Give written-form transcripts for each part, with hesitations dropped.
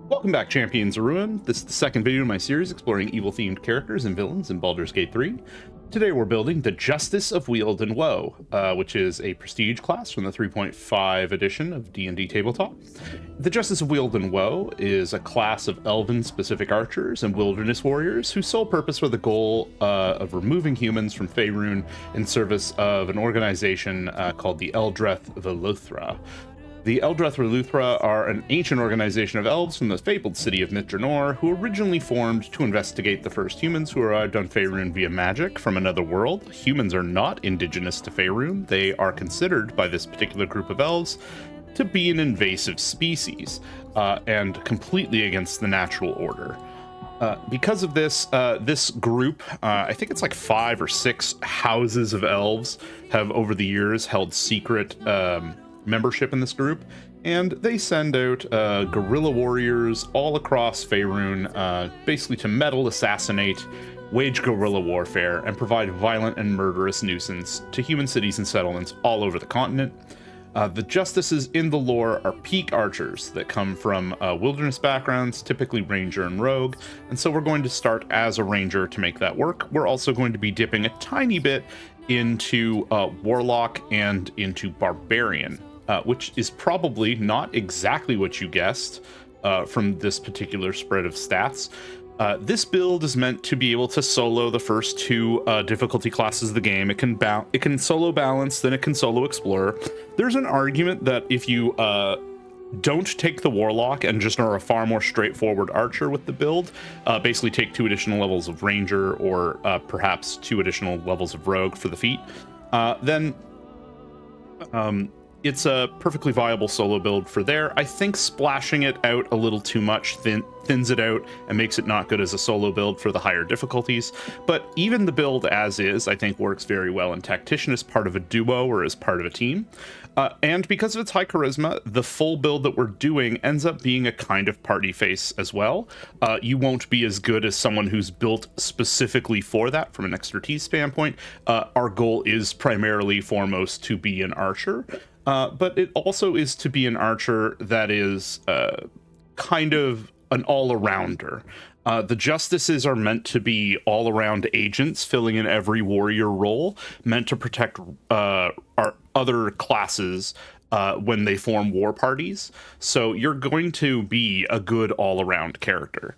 Welcome back, Champions of Ruin. This is the second video in my series exploring evil-themed characters and villains in Baldur's Gate 3. Today we're building the Justice of WEALD and WOE, which is a prestige class from the 3.5 edition of D&D Tabletop. The Justice of WEALD and WOE is a class of elven-specific archers and wilderness warriors whose sole purpose were the goal of removing humans from Faerun in service of an organization called the Eldreth Veluthra. The Eldreth Veluthra are an ancient organization of elves from the fabled city of Mitranor, who originally formed to investigate the first humans who arrived on Faerun via magic from another world. Humans are not indigenous to Faerun. They are considered by this particular group of elves to be an invasive species, and completely against the natural order. Because of this, this group, I think it's like 5 or 6 houses of elves, have over the years held secret membership in this group, and they send out guerrilla warriors all across Faerun, basically to meddle, assassinate, wage guerrilla warfare, and provide violent and murderous nuisance to human cities and settlements all over the continent. The justices in the lore are peak archers that come from wilderness backgrounds, typically ranger and rogue, and so we're going to start as a ranger to make that work. We're also going to be dipping a tiny bit into warlock and into barbarian, which is probably not exactly what you guessed from this particular spread of stats. This build is meant to be able to solo the first 2 difficulty classes of the game. It can solo balance, then it can solo explorer. There's an argument that if you don't take the warlock and just are a far more straightforward archer with the build, basically take 2 additional levels of ranger or perhaps 2 additional levels of rogue for the feat, then it's a perfectly viable solo build for there. I think splashing it out a little too much thins it out and makes it not good as a solo build for the higher difficulties. But even the build as is, I think, works very well in Tactician as part of a duo or as part of a team. And because of its high charisma, the full build that we're doing ends up being a kind of party face as well. You won't be as good as someone who's built specifically for that from an expertise standpoint. Our goal is primarily foremost to be an archer. But it also is to be an archer that is kind of an all-arounder. The justices are meant to be all-around agents, filling in every warrior role, meant to protect our other classes when they form war parties. So you're going to be a good all-around character.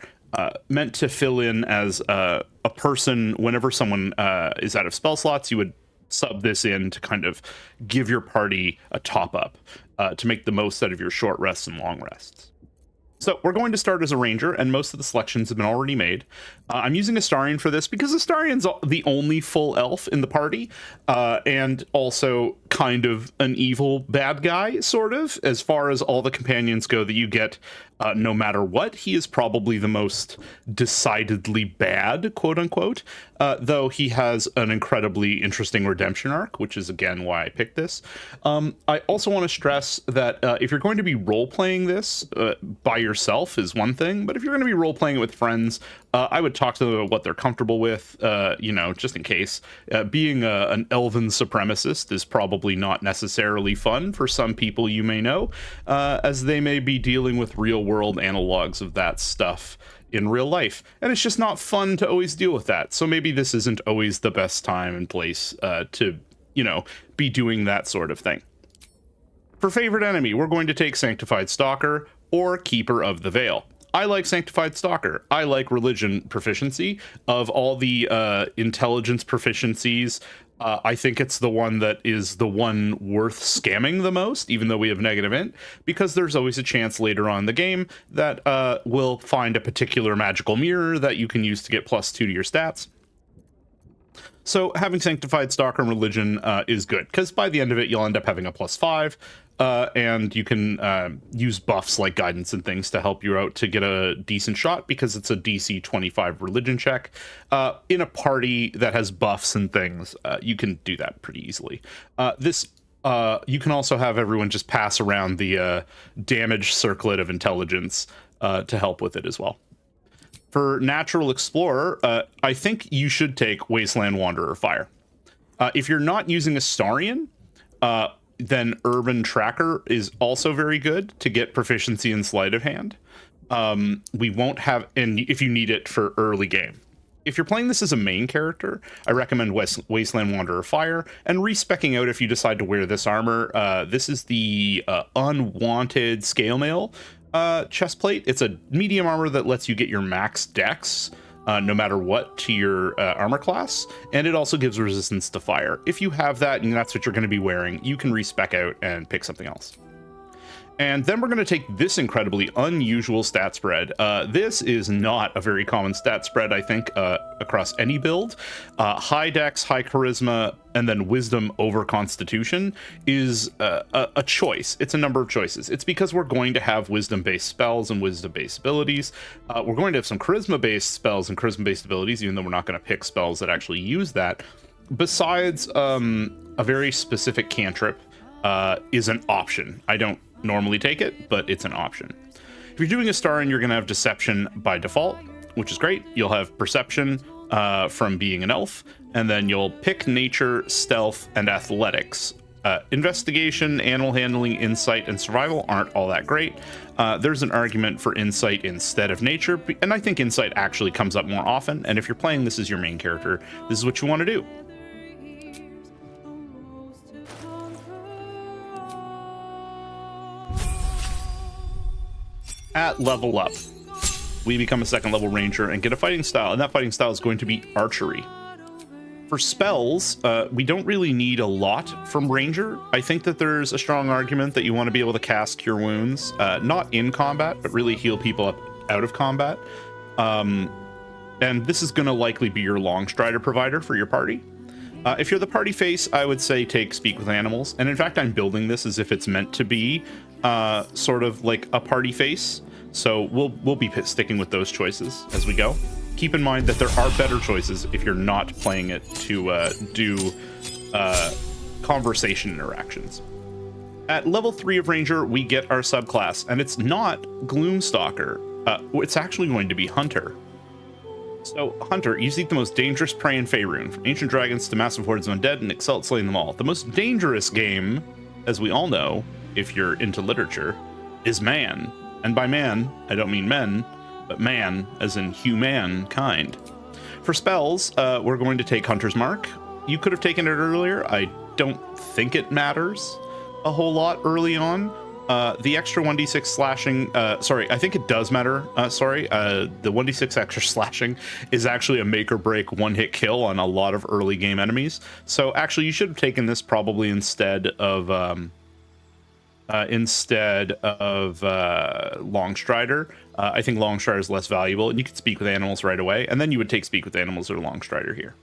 Meant to fill in as a person whenever someone is out of spell slots. You would sub this in to kind of give your party a top up to make the most out of your short rests and long rests. So we're going to start as a ranger, and most of the selections have been already made. I'm using Astarion for this because Astarion's the only full elf in the party, and also kind of an evil bad guy, sort of, as far as all the companions go that you get. No matter what, he is probably the most decidedly bad, quote unquote, though he has an incredibly interesting redemption arc, which is again why I picked this. I also want to stress that if you're going to be role-playing this by yourself is one thing, but if you're going to be role-playing it with friends, I would talk to them about what they're comfortable with, you know, just in case. Being an elven supremacist is probably not necessarily fun for some people you may know, as they may be dealing with real-world analogs of that stuff in real life, and it's just not fun to always deal with that. So maybe this isn't always the best time and place to, you know, be doing that sort of thing. For favorite enemy, we're going to take Sanctified Stalker or Keeper of the Veil. I like Sanctified Stalker. I like religion proficiency. Of all the intelligence proficiencies, I think it's the one that is the one worth scamming the most, even though we have negative int, because there's always a chance later on in the game that we'll find a particular magical mirror that you can use to get +2 to your stats. So having Sanctified Stalker and Religion is good, because by the end of it, you'll end up having a +5, and you can use buffs like Guidance and things to help you out to get a decent shot, because it's a DC 25 Religion check. In a party that has buffs and things, you can do that pretty easily. You can also have everyone just pass around the damage circlet of intelligence to help with it as well. For Natural Explorer, I think you should take Wasteland Wanderer Fire. If you're not using Astarion, then Urban Tracker is also very good to get proficiency in Sleight of Hand. We won't have, and if you need it for early game. If you're playing this as a main character, I recommend Wasteland Wanderer Fire, and respecking out if you decide to wear this armor. This is the unwanted scale mail chest plate. It's a medium armor that lets you get your max dex no matter what to your armor class, and it also gives resistance to fire. If you have that and that's what you're going to be wearing, you can respec out and pick something else. And then we're going to take this incredibly unusual stat spread. This is not a very common stat spread, I think, across any build. High dex, high charisma, and then wisdom over constitution is a choice. It's a number of choices. It's because we're going to have wisdom-based spells and wisdom-based abilities. We're going to have some charisma-based spells and charisma-based abilities, even though we're not going to pick spells that actually use that. Besides, a very specific cantrip is an option. I don't normally take it, but it's an option. If you're doing a star and you're going to have deception by default, which is great. You'll have perception from being an elf, and then you'll pick nature, stealth, and athletics. Investigation, animal handling, insight, and survival aren't all that great. There's an argument for insight instead of nature, and I think insight actually comes up more often, and if you're playing this as your main character, this is what you want to do. At level up, we become a second level ranger and get a fighting style, and that fighting style is going to be archery. For spells, we don't really need a lot from ranger. I think that there's a strong argument that you want to be able to cast Cure Wounds, not in combat, but really heal people up out of combat. And this is going to likely be your long strider provider for your party. If you're the party face, I would say take Speak with Animals. And in fact, I'm building this as if it's meant to be sort of like a party face. So we'll be sticking with those choices as we go. Keep in mind that there are better choices if you're not playing it to do conversation interactions. At level 3 of Ranger, we get our subclass, and it's not Gloomstalker. It's actually going to be Hunter. So, Hunter, you seek the most dangerous prey in Faerun, from ancient dragons to massive hordes of undead, and excel at slaying them all. The most dangerous game, as we all know, if you're into literature, is man. And by man, I don't mean men, but man, as in humankind. For spells, we're going to take Hunter's Mark. You could have taken it earlier. I don't think it matters a whole lot early on. The extra 1d6 slashing, sorry, I think it does matter. The 1d6 extra slashing is actually a make or break one-hit kill on a lot of early game enemies. So actually, you should have taken this probably instead of Longstrider. I think Longstrider is less valuable, and you could Speak with Animals right away, and then you would take Speak with Animals or Longstrider here.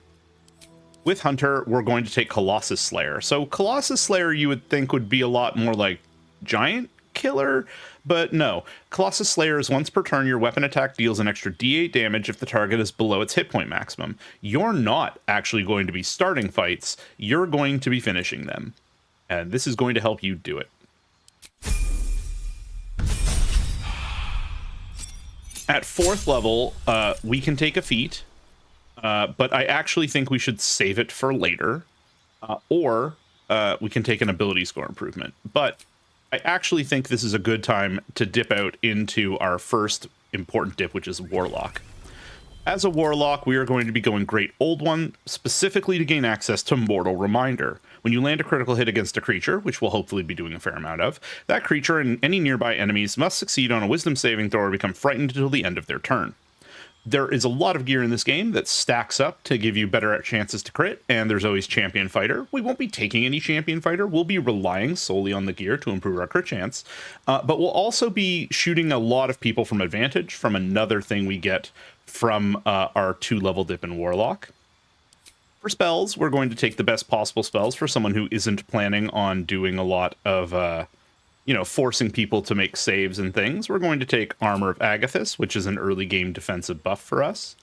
With Hunter, we're going to take Colossus Slayer. So Colossus Slayer you would think would be a lot more like Giant Killer, but no. Colossus Slayer is once per turn, your weapon attack deals an extra d8 damage if the target is below its hit point maximum. You're not actually going to be starting fights, you're going to be finishing them. And this is going to help you do it. At 4th level, we can take a feat, but I actually think we should save it for later, or we can take an ability score improvement. But I actually think this is a good time to dip out into our first important dip, which is Warlock. As a Warlock, we are going to be going Great Old One, specifically to gain access to Mortal Reminder. When you land a critical hit against a creature, which we'll hopefully be doing a fair amount of, that creature and any nearby enemies must succeed on a Wisdom saving throw or become frightened until the end of their turn. There is a lot of gear in this game that stacks up to give you better chances to crit, and there's always Champion Fighter. We won't be taking any Champion Fighter. We'll be relying solely on the gear to improve our crit chance, but we'll also be shooting a lot of people from advantage from another thing we get from our 2-level dip in Warlock. For spells, we're going to take the best possible spells for someone who isn't planning on doing a lot of forcing people to make saves and things. We're going to take Armor of Agathis, which is an early game defensive buff for us.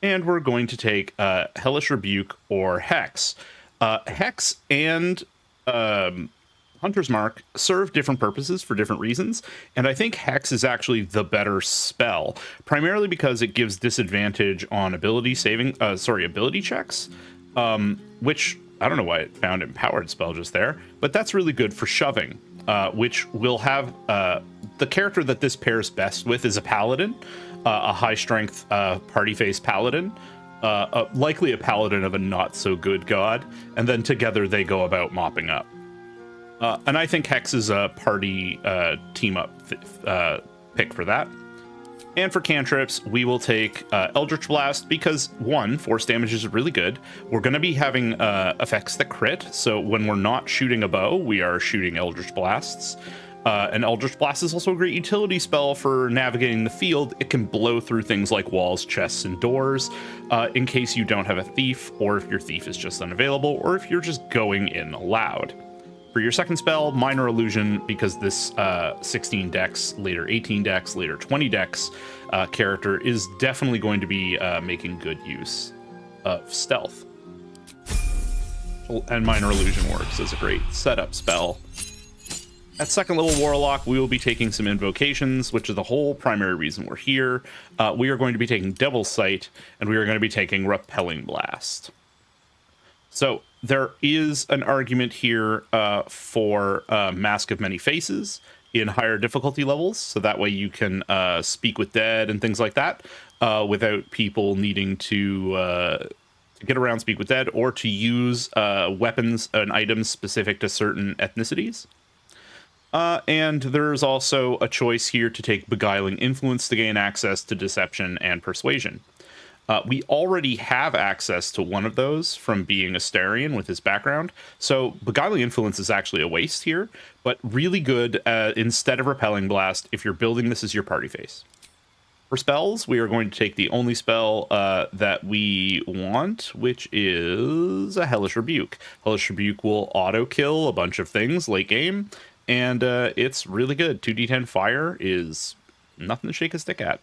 And we're going to take Hellish Rebuke or Hex. Hex and Hunter's Mark serve different purposes for different reasons, and I think Hex is actually the better spell, primarily because it gives disadvantage on ability checks, which I don't know why it found Empowered Spell just there, but that's really good for shoving. Which will have the character that this pairs best with is a paladin, a high strength party face paladin, likely a paladin of a not so good god, and then together they go about mopping up. And I think Hex is a party team up pick for that. And for cantrips, we will take Eldritch Blast because, one, force damage is really good. We're going to be having effects that crit, so when we're not shooting a bow, we are shooting Eldritch Blasts. And Eldritch Blast is also a great utility spell for navigating the field. It can blow through things like walls, chests, and doors in case you don't have a thief, or if your thief is just unavailable, or if you're just going in aloud. For your second spell, Minor Illusion, because this 16 dex, later 18 dex, later 20 dex character is definitely going to be making good use of stealth. And Minor Illusion works as a great setup spell. At second level Warlock, we will be taking some invocations, which is the whole primary reason we're here. We are going to be taking Devil's Sight, and we are going to be taking Repelling Blast. So there is an argument here for Mask of Many Faces in higher difficulty levels, so that way you can speak with dead and things like that without people needing to get around Speak with Dead, or to use weapons and items specific to certain ethnicities. And there's also a choice here to take Beguiling Influence to gain access to Deception and Persuasion. We already have access to one of those from being Astarion with his background, so Beguiling Influence is actually a waste here, but really good instead of Repelling Blast if you're building this as your party face. For spells, we are going to take the only spell that we want, which is a Hellish Rebuke. Hellish Rebuke will auto-kill a bunch of things late game, and it's really good. 2d10 fire is nothing to shake a stick at.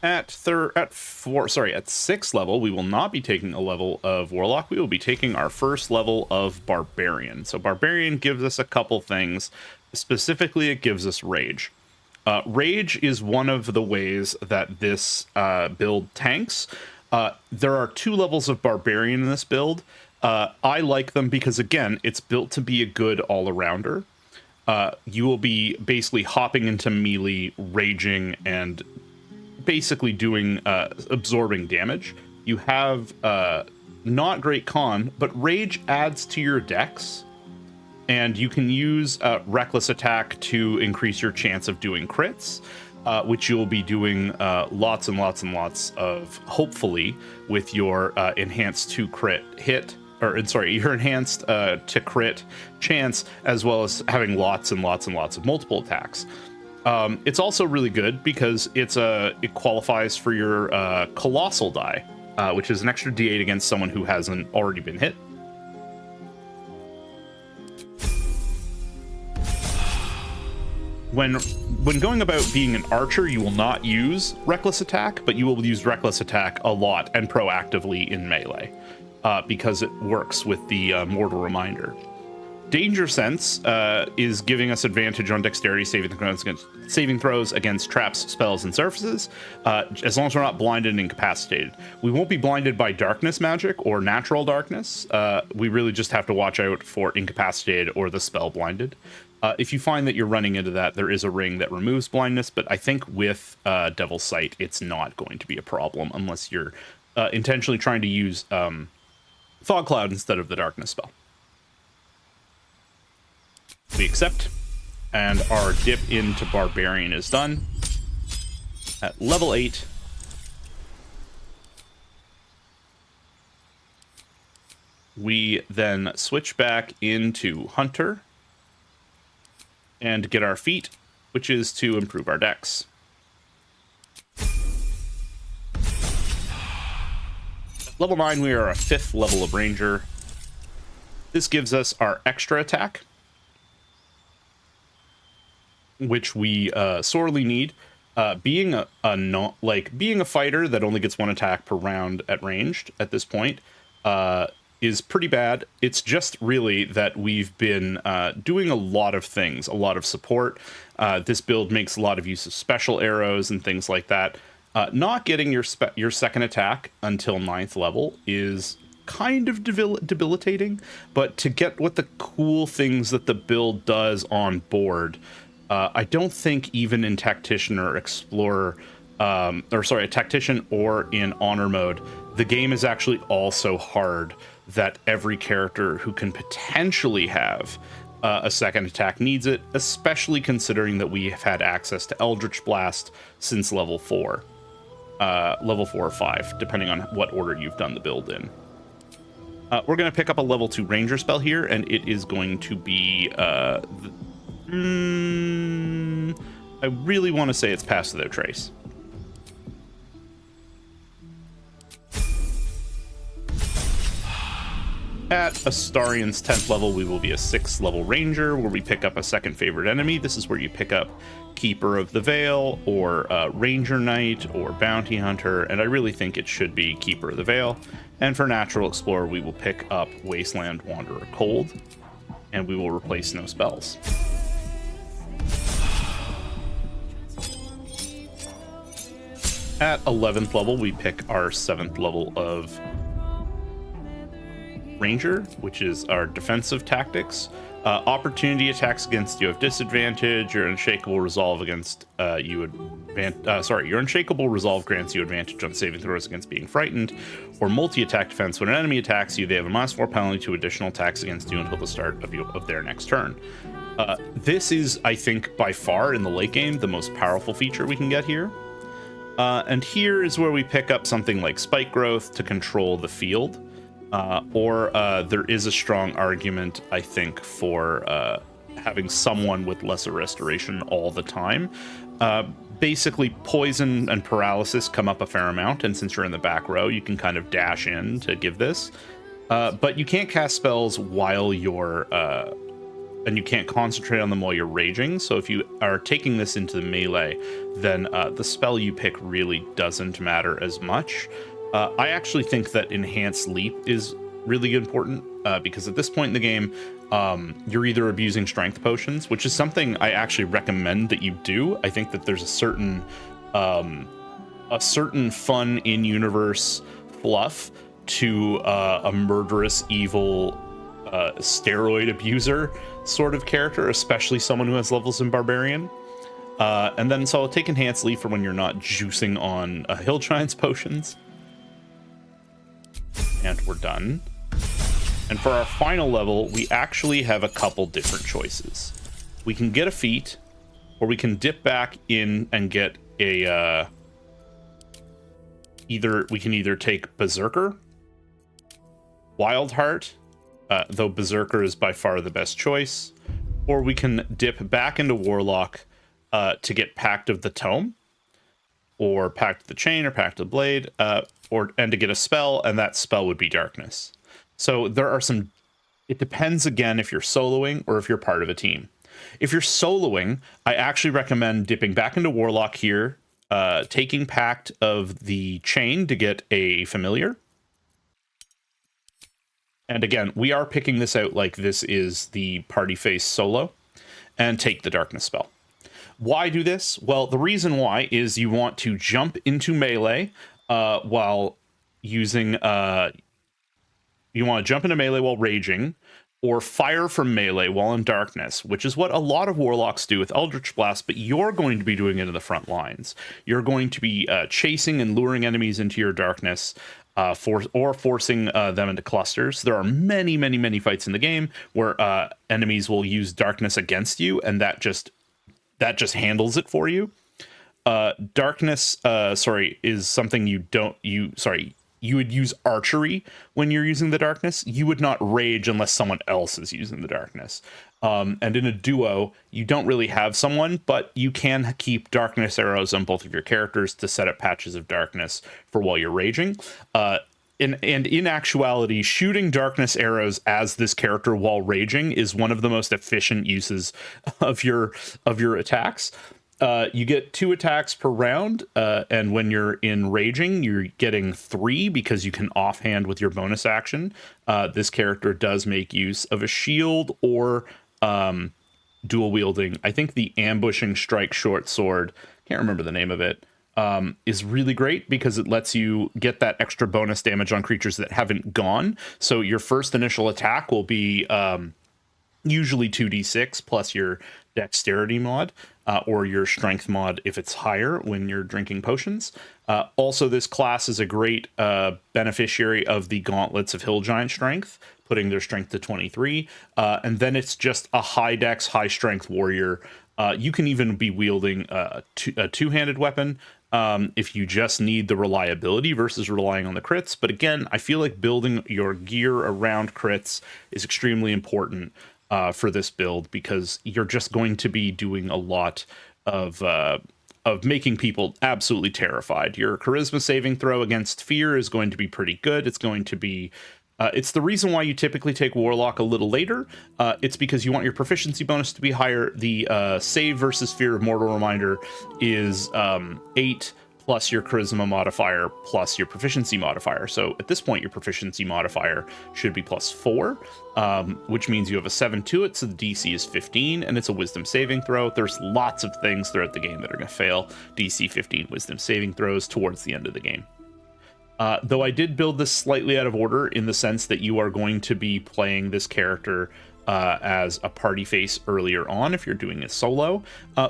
At sixth level, we will not be taking a level of Warlock. We will be taking our first level of Barbarian. So Barbarian gives us a couple things. Specifically, it gives us Rage. Rage is one of the ways that this build tanks. There are 2 levels of Barbarian in this build. I like them because, again, it's built to be a good all-arounder. You will be basically hopping into melee, raging, and basically doing absorbing damage. You have not great con, but Rage adds to your dex, and you can use Reckless Attack to increase your chance of doing crits, which you'll be doing lots and lots and lots of, hopefully, with your enhanced to crit hit, or sorry, your enhanced to crit chance, as well as having lots and lots and lots of multiple attacks. It's also really good because it qualifies for your Colossal die, which is an extra d8 against someone who hasn't already been hit. When going about being an archer, you will not use Reckless Attack, but you will use Reckless Attack a lot and proactively in melee because it works with the Mortal Reminder. Danger Sense is giving us advantage on dexterity saving throws against traps, spells, and surfaces, as long as we're not blinded and incapacitated. We won't be blinded by darkness magic or natural darkness. We really just have to watch out for incapacitated or the spell blinded. If you find that you're running into that, there is a ring that removes blindness, but I think with Devil's Sight, it's not going to be a problem unless you're intentionally trying to use Fog Cloud instead of the darkness spell. We accept, and our dip into Barbarian is done. At level 8, we then switch back into Hunter and get our feat, which is to improve our dex. At level 9, we are a 5th level of Ranger. This gives us our extra attack, which we sorely need. Being a fighter that only gets 1 attack per round at ranged at this point is pretty bad. It's just really that we've been doing a lot of things, a lot of support. This build makes a lot of use of special arrows and things like that. Not getting your second attack until 9th level is kind of debilitating, but to get what the cool things that the build does on board, I don't think even in Tactician or Explorer, a Tactician or in Honor mode, the game is actually also hard that every character who can potentially have a second attack needs it, especially considering that we have had access to Eldritch Blast since level 4. Level 4 or 5, depending on what order you've done the build in. We're going to pick up a level 2 ranger spell here, and it is going to be... I really want to say it's Pass Without Trace. At Astarian's 10th level, we will be a 6th level ranger, where we pick up a second favorite enemy. This is where you pick up Keeper of the Veil, or Ranger Knight, or Bounty Hunter, and I really think it should be Keeper of the Veil. And for Natural Explorer, we will pick up Wasteland Wanderer Cold, and we will replace no spells. At 11th level, we pick our 7th level of Ranger, which is our defensive tactics. Opportunity attacks against you have disadvantage. Your unshakable resolve against your unshakable resolve grants you advantage on saving throws against being frightened. Or multi-attack defense. When an enemy attacks you, they have a -4 penalty to additional attacks against you until the start of their next turn. This is, I think, by far in the late game the most powerful feature we can get here. And here is where we pick up something like Spike Growth to control the field. Or there is a strong argument, I think, for having someone with lesser restoration all the time. Basically, poison and paralysis come up a fair amount, and since you're in the back row, you can kind of dash in to give this. But you can't cast spells while you're... and you can't concentrate on them while you're raging, so if you are taking this into the melee, then the spell you pick really doesn't matter as much. I actually think that Enhanced Leap is really important, because at this point in the game, you're either abusing strength potions, which is something I actually recommend that you do. I think that there's a certain fun in-universe fluff to a murderous, evil steroid abuser sort of character, especially someone who has levels in Barbarian. And then so I'll take Enhanced Leap for when you're not juicing on Hill Giant's potions. And we're done. And for our final level, we actually have a couple different choices. We can get a feat, or we can dip back in and get a we can either take Berserker, Wild Heart, though Berserker is by far the best choice, or we can dip back into Warlock to get Pact of the Tome, or Pact of the Chain, or Pact of the Blade, and to get a spell, and that spell would be Darkness. So there are some... It depends, again, if you're soloing or if you're part of a team. If you're soloing, I actually recommend dipping back into Warlock here, taking Pact of the Chain to get a Familiar. And again, we are picking this out like this is the party face solo, and take the Darkness spell. Why do this? Well, the reason why is you want to jump into melee while using... you want to jump into melee while raging, or fire from melee while in darkness, which is what a lot of warlocks do with Eldritch Blast, but you're going to be doing it in the front lines. You're going to be chasing and luring enemies into your darkness, forcing them into clusters. There are many, many, many fights in the game where enemies will use darkness against you, and that just handles it for you. Darkness, is something you would use archery when you're using the darkness. You would not rage unless someone else is using the darkness. And in a duo, you don't really have someone, but you can keep darkness arrows on both of your characters to set up patches of darkness for while you're raging. And in actuality, shooting darkness arrows as this character while raging is one of the most efficient uses of your attacks. You get 2 attacks per round, and when you're in raging, you're getting 3 because you can offhand with your bonus action. This character does make use of a shield or dual wielding. I think the ambushing strike short sword, can't remember the name of it, is really great because it lets you get that extra bonus damage on creatures that haven't gone. So your first initial attack will be usually 2d6 plus your dexterity mod or your strength mod if it's higher when you're drinking potions. Also, this class is a great beneficiary of the Gauntlets of Hill Giant Strength, putting their strength to 23. And then it's just a high dex, high strength warrior. You can even be wielding a two-handed weapon if you just need the reliability versus relying on the crits. But again, I feel like building your gear around crits is extremely important for this build, because you're just going to be doing a lot of making people absolutely terrified. Your charisma saving throw against fear is going to be pretty good. It's going to be it's the reason why you typically take Warlock a little later. It's because you want your proficiency bonus to be higher. The save versus fear of Mortal Reminder is 8 plus your charisma modifier plus your proficiency modifier. So at this point, your proficiency modifier should be +4, which means you have a 7 to it. So the DC is 15, and it's a wisdom saving throw. There's lots of things throughout the game that are going to fail DC 15 wisdom saving throws towards the end of the game. Though I did build this slightly out of order in the sense that you are going to be playing this character as a party face earlier on if you're doing it solo.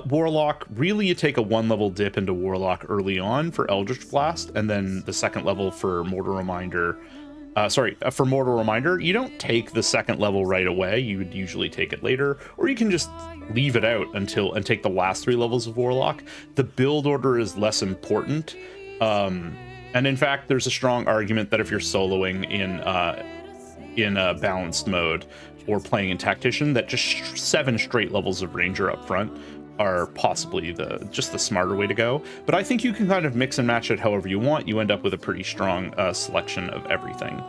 Warlock, really you take a 1-level dip into Warlock early on for Eldritch Blast, and then the second level for Mortal Reminder. For Mortal Reminder, you don't take the second level right away. You would usually take it later, or you can just leave it out and take the last 3 levels of Warlock. The build order is less important. And in fact, there's a strong argument that if you're soloing in a balanced mode or playing in Tactician, that just 7 straight levels of Ranger up front are possibly just the smarter way to go. But I think you can kind of mix and match it however you want. You end up with a pretty strong selection of everything.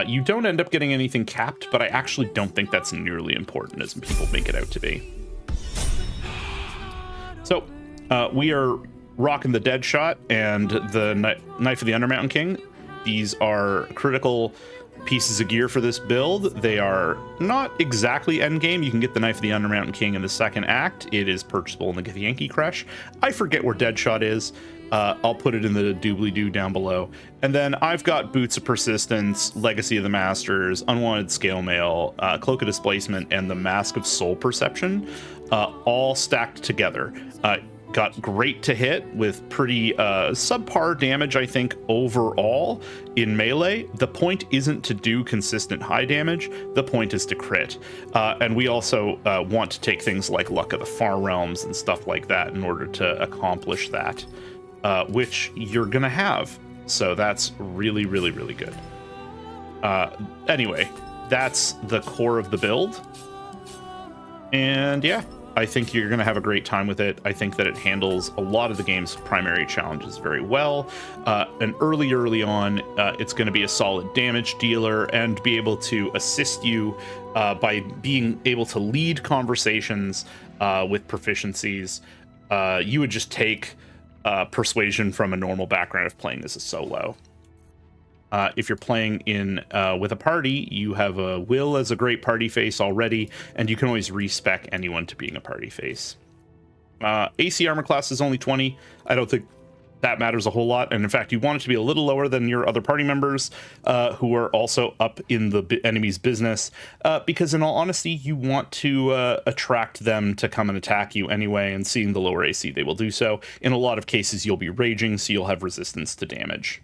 You don't end up getting anything capped, but I actually don't think that's nearly important as people make it out to be. So we are rocking the Dead Shot and the Knife of the Undermountain King. These are critical pieces of gear for this build. They are not exactly endgame. You can get the Knife of the Undermountain King in the second act. It is purchasable in the Githyanki Crush. I forget where Dead Shot is. I'll put it in the doobly-doo down below. And then I've got Boots of Persistence, Legacy of the Masters, Unwanted Scale Mail, Cloak of Displacement, and the Mask of Soul Perception, all stacked together. Got great to hit with pretty subpar damage, I think, overall in melee. The point isn't to do consistent high damage. The point is to crit. And we also want to take things like Luck of the Far Realms and stuff like that in order to accomplish that, which you're going to have. So that's really, really, really good. Anyway, that's the core of the build. And yeah, I think you're going to have a great time with it. I think that it handles a lot of the game's primary challenges very well. And early on, it's going to be a solid damage dealer and be able to assist you by being able to lead conversations with proficiencies. You would just take persuasion from a normal background of playing as a solo. If you're playing in with a party, you have a Will as a great party face already, and you can always respec anyone to being a party face. AC armor class is only 20. I don't think that matters a whole lot, and in fact, you want it to be a little lower than your other party members who are also up in the enemy's business, because in all honesty, you want to attract them to come and attack you anyway, and seeing the lower AC, they will do so. In a lot of cases, you'll be raging, so you'll have resistance to damage.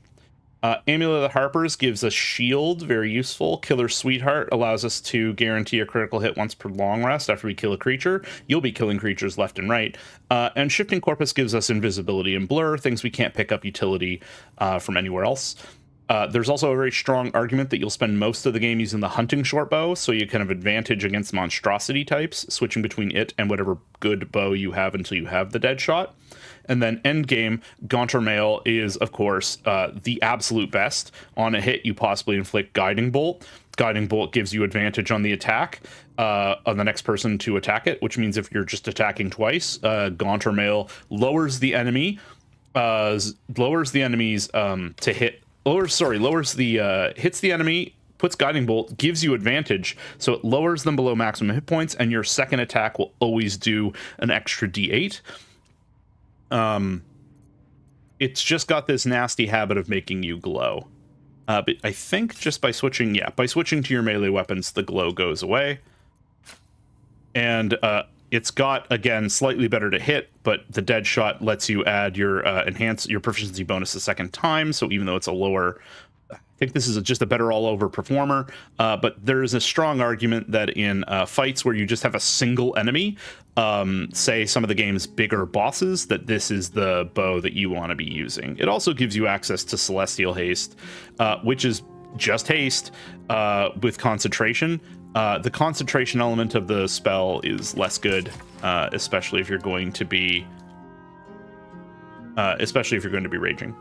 Amulet of the Harpers gives us shield, very useful. Killer Sweetheart allows us to guarantee a critical hit once per long rest after we kill a creature. You'll be killing creatures left and right. And Shifting Corpus gives us invisibility and blur, things we can't pick up utility from anywhere else. There's also a very strong argument that you'll spend most of the game using the hunting short bow, so you can have advantage against monstrosity types, switching between it and whatever good bow you have until you have the Dead Shot. And then end game, Gaunter Mail is, of course, the absolute best. On a hit, you possibly inflict Guiding Bolt. Guiding Bolt gives you advantage on the attack, on the next person to attack it, which means if you're just attacking twice, Gaunter Mail lowers the enemy, lowers the enemy's to hit, hits the enemy, puts Guiding Bolt, gives you advantage, so it lowers them below maximum hit points, and your second attack will always do an extra D8. It's just got this nasty habit of making you glow. But I think just by switching, by switching to your melee weapons, the glow goes away. And it's got, again, slightly better to hit, but the dead shot lets you add your your proficiency bonus a second time. So even though it's a lower, I think this is just a better all-over performer. But there is a strong argument that in fights where you just have a single enemy, say some of the game's bigger bosses, that this is the bow that you want to be using. It also gives you access to Celestial Haste, which is just haste with concentration. The concentration element of the spell is less good, especially if you're going to be raging.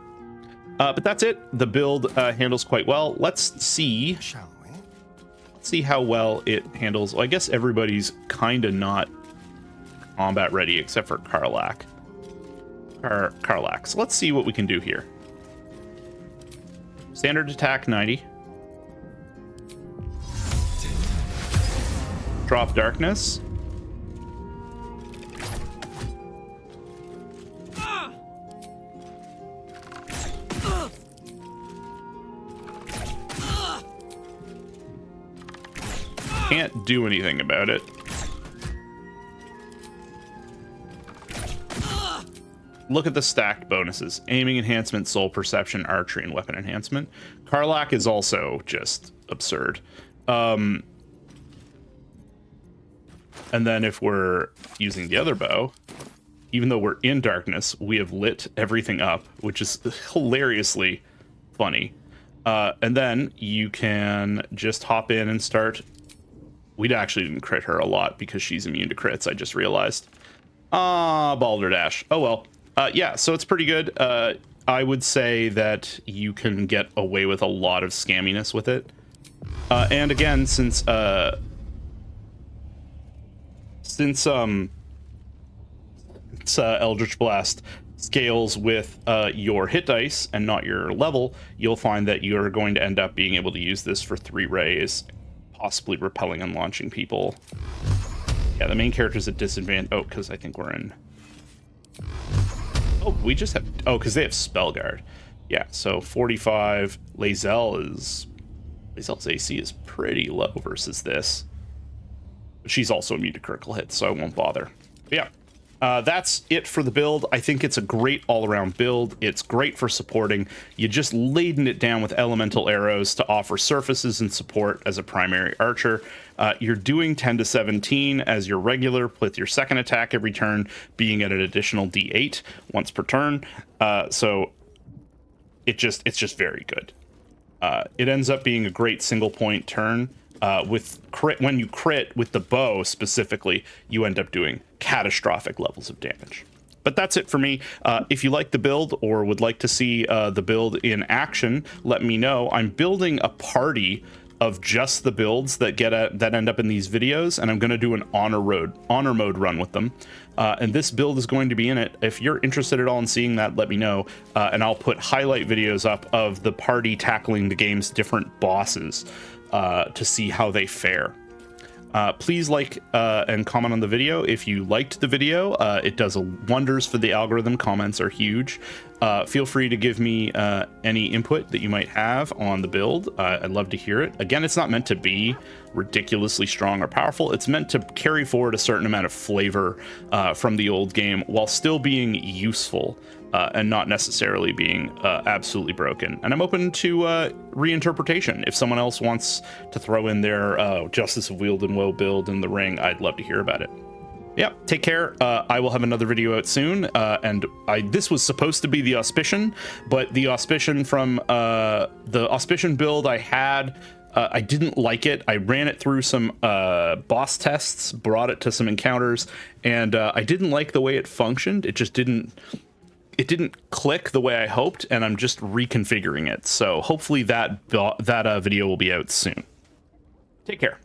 But that's it. The build handles quite well. Let's see. Shall we? Let's see how well it handles. Well, I guess everybody's kind of not combat ready except for Karlach. Karlach. So let's see what we can do here. Standard attack 90. Drop darkness. Can't do anything about it. Look at the stacked bonuses. Aiming enhancement, soul perception, archery, and weapon enhancement. Karlach is also just absurd. And then if we're using the other bow, even though we're in darkness, we have lit everything up, which is hilariously funny. And then you can just hop in and start. We actually didn't crit her a lot because she's immune to crits, I just realized. Baldur Dash. Oh well. Yeah, so it's pretty good. I would say that you can get away with a lot of scamminess with it. And again, since Eldritch Blast scales with your hit dice and not your level, you'll find that you're going to end up being able to use this for 3 rays, possibly repelling and launching people. Yeah, the main character's at disadvantage. Oh, because I think we're in. Oh, we just have. Oh, because they have Spellguard. Yeah, so 45. Lae'zel's AC is pretty low versus this. She's also immune to critical hits, so I won't bother. But yeah, that's it for the build. I think it's a great all-around build. It's great for supporting. You just laden it down with elemental arrows to offer surfaces and support as a primary archer. You're doing 10 to 17 as your regular, with your second attack every turn being at an additional D8 once per turn. So it's just very good. It ends up being a great single point turn. With crit, when you crit with the bow specifically, you end up doing catastrophic levels of damage. But that's it for me. If you like the build or would like to see the build in action, let me know. I'm building a party of just the builds that that end up in these videos, and I'm going to do an honor mode run with them. And this build is going to be in it. If you're interested at all in seeing that, let me know, and I'll put highlight videos up of the party tackling the game's different bosses to see how they fare. Please like and comment on the video if you liked the video. It does wonders for the algorithm. Comments are huge. Feel free to give me any input that you might have on the build. I'd love to hear it. Again, it's not meant to be ridiculously strong or powerful. It's meant to carry forward a certain amount of flavor from the old game while still being useful and not necessarily being absolutely broken. And I'm open to reinterpretation. If someone else wants to throw in their Justice of WEALD and WOE build in the ring, I'd love to hear about it. Yeah, take care. I will have another video out soon, and this was supposed to be the Auspician, but the Auspician from the Auspician build I had, I didn't like it. I ran it through some boss tests, brought it to some encounters, and I didn't like the way it functioned. It just didn't click the way I hoped, and I'm just reconfiguring it. So hopefully that video will be out soon. Take care.